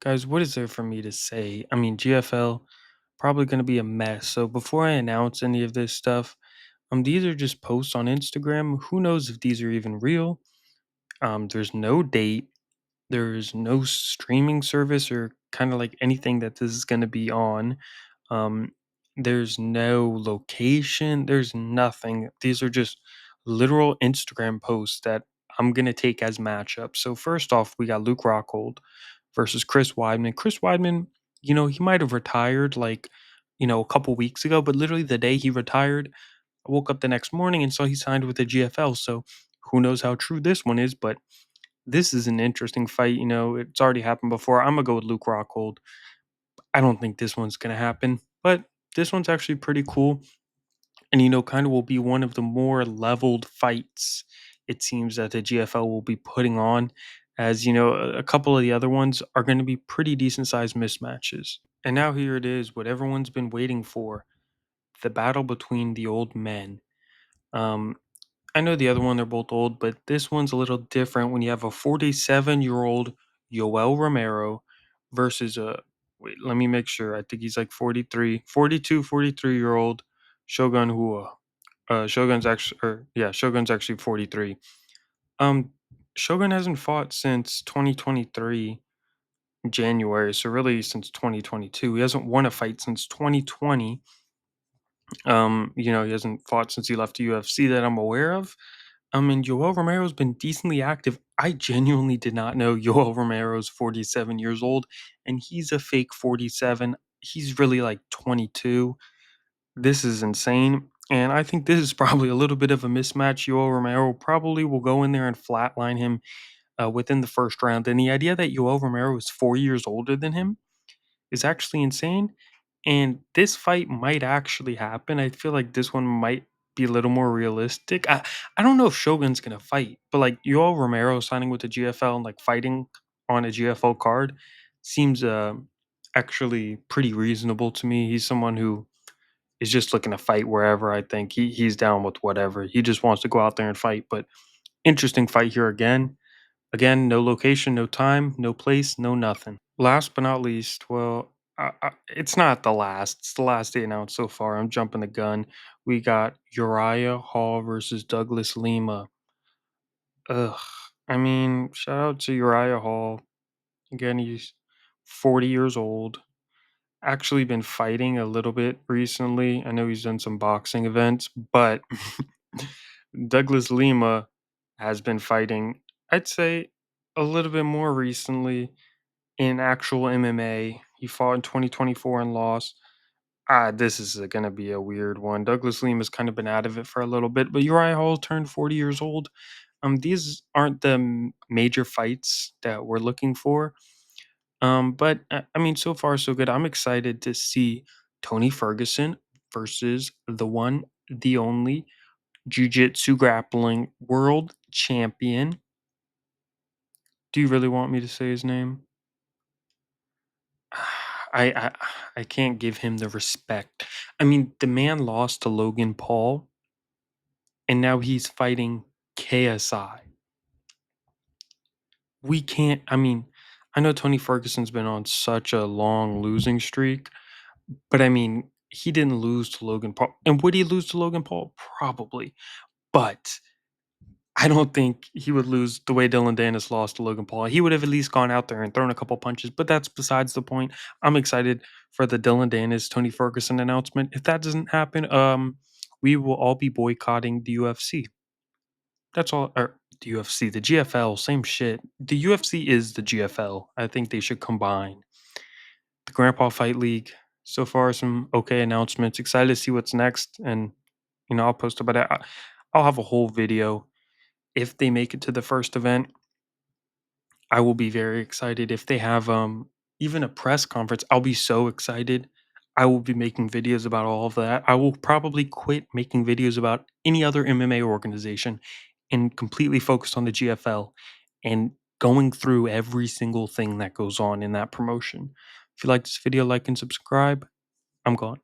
Guys, what is there for me to say? I mean, GFL probably going to be a mess. So before I announce any of this stuff, these are just posts on Instagram. Who knows if these are even real? There's no date. There's no streaming service or kind of like anything that this is going to be on. Um, there's no location. There's nothing. These are just literal Instagram posts that I'm going to take as matchups. So first off, we got Luke Rockhold versus Chris Weidman. Chris Weidman, he might have retired like, a couple weeks ago, but literally the day he retired, I woke up the next morning and saw he signed with the GFL. So who knows how true this one is, but this is an interesting fight. It's already happened before. I'm gonna go with Luke Rockhold. I don't think this one's gonna happen, but this one's actually pretty cool. And kind of will be one of the more leveled fights it seems that the GFL will be putting on, as a couple of the other ones are going to be pretty decent sized mismatches. And now here it is, what everyone's been waiting for, the battle between the old men. Um, I know the other one, they're both old, but this one's a little different when you have a 47-year-old Yoel Romero versus a, wait, let me make sure. I think he's like 43, 42, 43-year-old Shogun Hua. Shogun's actually 43. Um, Shogun hasn't fought since 2023 January, so really since 2022. He hasn't won a fight since 2020. He hasn't fought since he left the UFC that I'm aware of. And Yoel Romero's been decently active. I genuinely did not know Yoel Romero's 47 years old, and he's a fake 47. He's really like 22. This is insane. And I think this is probably a little bit of a mismatch. Yoel Romero probably will go in there and flatline him within the first round. And the idea that Yoel Romero is 4 years older than him is actually insane. And this fight might actually happen. I feel like this one might be a little more realistic. I don't know if Shogun's gonna fight, but like Yoel Romero signing with the GFL and like fighting on a GFL card seems actually pretty reasonable to me. He's someone who is just looking to fight wherever. I think he's down with whatever. He just wants to go out there and fight. But interesting fight here again. Again, no location, no time, no place, no nothing. Last but not least, well, it's not the last. It's the last they announced so far. I'm jumping the gun. We got Uriah Hall versus Douglas Lima. Ugh. I mean, shout out to Uriah Hall. Again, he's 40 years old. Actually been fighting a little bit recently. I know he's done some boxing events, but Douglas Lima has been fighting, I'd say, a little bit more recently in actual MMA. He fought in 2024 and lost. This is going to be a weird one. Douglas Lima's kind of been out of it for a little bit, but Uriah Hall turned 40 years old. These aren't the major fights that we're looking for. But I mean, so far so good. I'm excited to see Tony Ferguson versus the one, the only Jiu-Jitsu grappling world champion. Do you really want me to say his name? I I I can't give him the respect. I mean, the man lost to Logan Paul, and now he's fighting KSI. We can't. I mean, I know Tony Ferguson's been on such a long losing streak, but I mean, he didn't lose to Logan Paul. And would he lose to Logan Paul? Probably. But I don't think he would lose the way Dillon Danis lost to Logan Paul. He would have at least gone out there and thrown a couple punches, but that's besides the point. I'm excited for the Dillon Danis Tony Ferguson announcement. If that doesn't happen, we will all be boycotting the UFC. That's all. Or the UFC, the GFL, same shit. The UFC is the GFL. I think they should combine. The Grandpa Fight League. So far, some okay announcements. Excited to see what's next, and I'll post about it. I'll have a whole video if they make it to the first event. I will be very excited if they have even a press conference. I'll be so excited. I will be making videos about all of that. I will probably quit making videos about any other MMA organization and completely focus on the GFL and going through every single thing that goes on in that promotion. If you like this video, like and subscribe. I'm gone.